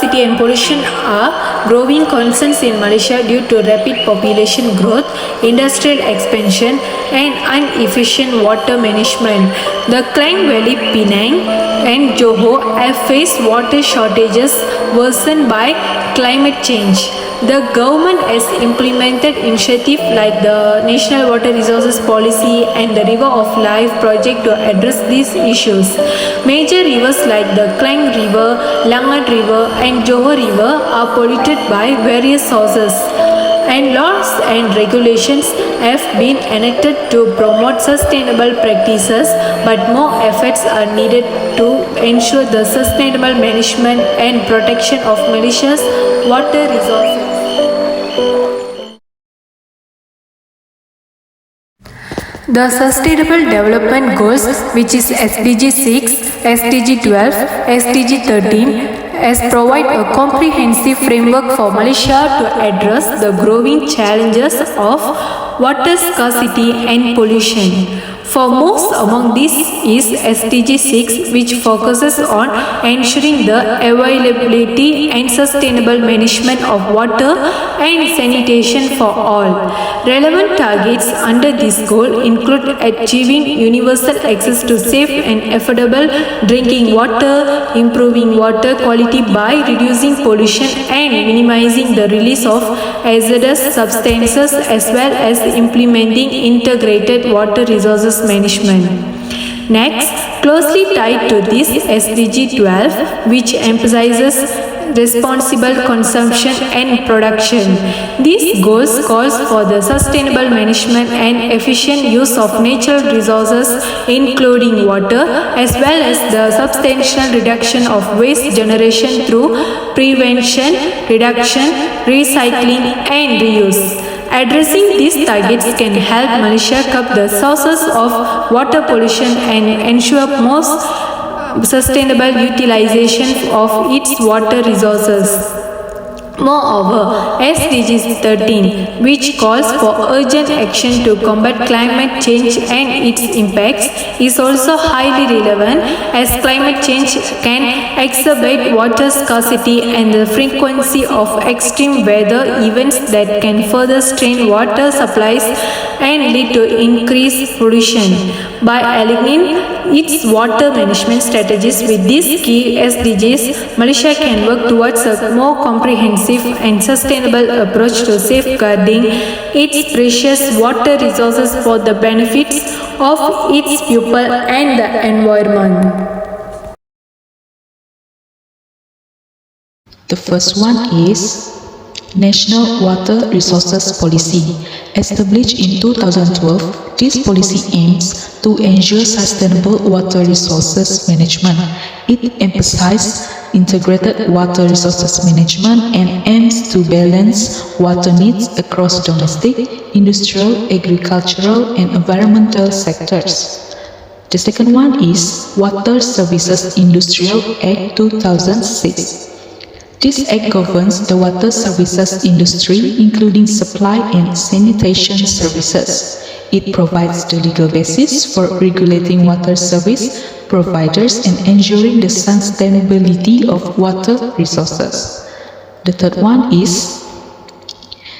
scarcity and pollution are growing concerns in Malaysia due to rapid population growth, industrial expansion, and inefficient water management. The Klang Valley, Penang, and Johor have faced water shortages worsened by climate change. The government has implemented initiatives like the National Water Resources Policy and the River of Life project to address these issues. Major rivers like the Klang River, Langat River, and Johor River are polluted by various sources, and laws and regulations have been enacted to promote sustainable practices, but more efforts are needed to ensure the sustainable management and protection of Malaysia's water resources. The Sustainable Development Goals, which is SDG 6, SDG 12, SDG 13, has provided a comprehensive framework for Malaysia to address the growing challenges of water scarcity and pollution. Foremost among these is SDG 6, which focuses on ensuring the availability and sustainable management of water and sanitation for all. Relevant targets under this goal include achieving universal access to safe and affordable drinking water, improving water quality by reducing pollution and minimizing the release of hazardous substances, as well as implementing integrated water resources management. Next, closely tied to this SDG 12, which emphasizes responsible consumption and production. These goals calls for the sustainable management and efficient use of natural resources, including water, as well as the substantial reduction of waste generation through prevention, reduction, recycling, and reuse. Addressing these targets can help Malaysia curb the sources of water pollution and ensure more sustainable utilization of its water resources. Moreover, SDG 13, which calls for urgent action to combat climate change and its impacts, is also highly relevant, as climate change can exacerbate water scarcity and the frequency of extreme weather events that can further strain water supplies and lead to increased pollution. By aligning its water management strategies with these key SDGs, Malaysia can work towards a more comprehensive and sustainable approach to safeguarding its precious water resources for the benefits of its people and the environment. The first one is National Water Resources Policy. Established in 2012, this policy aims to ensure sustainable water resources management. It emphasizes integrated water resources management and aims to balance water needs across domestic, industrial, agricultural, and environmental sectors. The second one is Water Services Industrial Act 2006. This act governs the water services industry, including supply and sanitation services. It provides the legal basis for regulating water service providers and ensuring the sustainability of water resources. The third one is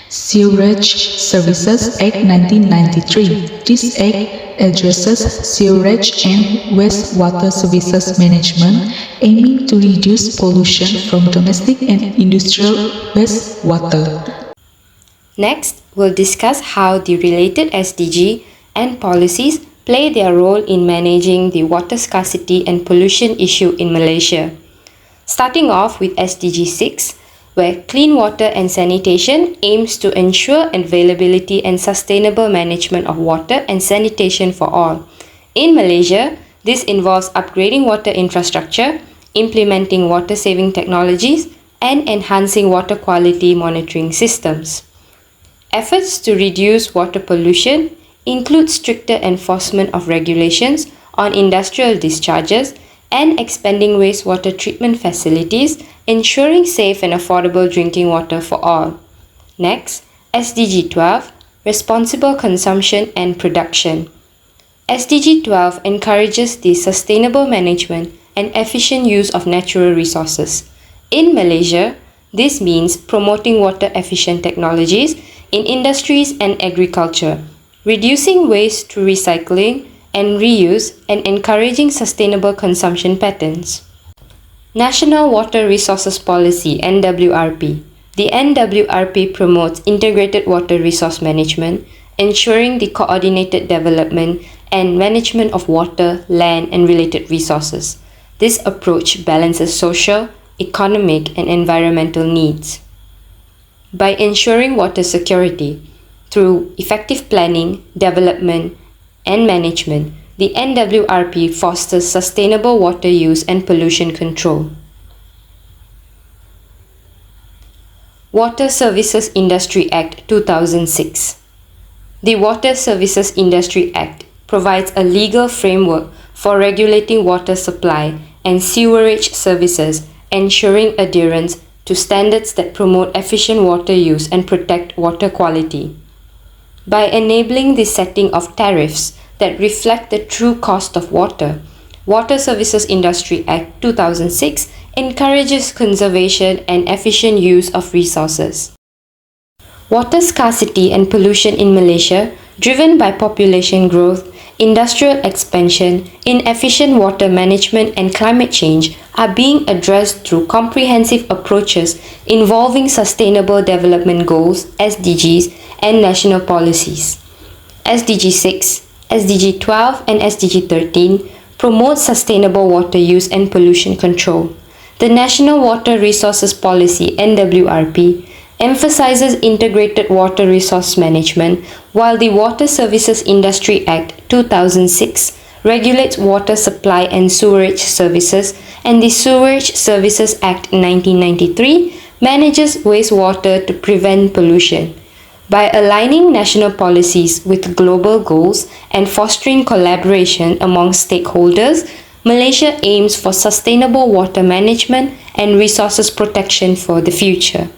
Sewerage Services Act 1993. This act addresses sewerage and wastewater services management, aiming to reduce pollution from domestic and industrial wastewater. Next, we'll discuss how the related SDG and policies play their role in managing the water scarcity and pollution issue in Malaysia. Starting off with SDG 6, where clean water and sanitation aims to ensure availability and sustainable management of water and sanitation for all. In Malaysia, this involves upgrading water infrastructure, implementing water-saving technologies, and enhancing water quality monitoring systems. Efforts to reduce water pollution include stricter enforcement of regulations on industrial discharges and expanding wastewater treatment facilities, ensuring safe and affordable drinking water for all. Next, SDG 12, Responsible Consumption and Production. SDG 12 encourages the sustainable management and efficient use of natural resources. In Malaysia, this means promoting water-efficient technologies in industries and agriculture, reducing waste through recycling and reuse, and encouraging sustainable consumption patterns. National Water Resources Policy (NWRP). The NWRP promotes integrated water resource management, ensuring the coordinated development and management of water, land, and related resources. This approach balances social, economic, and environmental needs. By ensuring water security through effective planning, development, and management, the NWRP fosters sustainable water use and pollution control. Water Services Industry Act 2006. The Water Services Industry Act provides a legal framework for regulating water supply and sewerage services, ensuring adherence to standards that promote efficient water use and protect water quality. By enabling the setting of tariffs that reflect the true cost of water, Water Services Industry Act 2006 encourages conservation and efficient use of resources. Water scarcity and pollution in Malaysia, driven by population growth, industrial expansion, inefficient water management, and climate change, are being addressed through comprehensive approaches involving Sustainable Development Goals (SDGs) and national policies. SDG 6, SDG 12, and SDG 13 promote sustainable water use and pollution control. The National Water Resources Policy (NWRP) emphasizes integrated water resource management, while the Water Services Industry Act 2006 regulates water supply and sewerage services, and the Sewerage Services Act 1993 manages wastewater to prevent pollution. By aligning national policies with global goals and fostering collaboration among stakeholders, Malaysia aims for sustainable water management and resources protection for the future.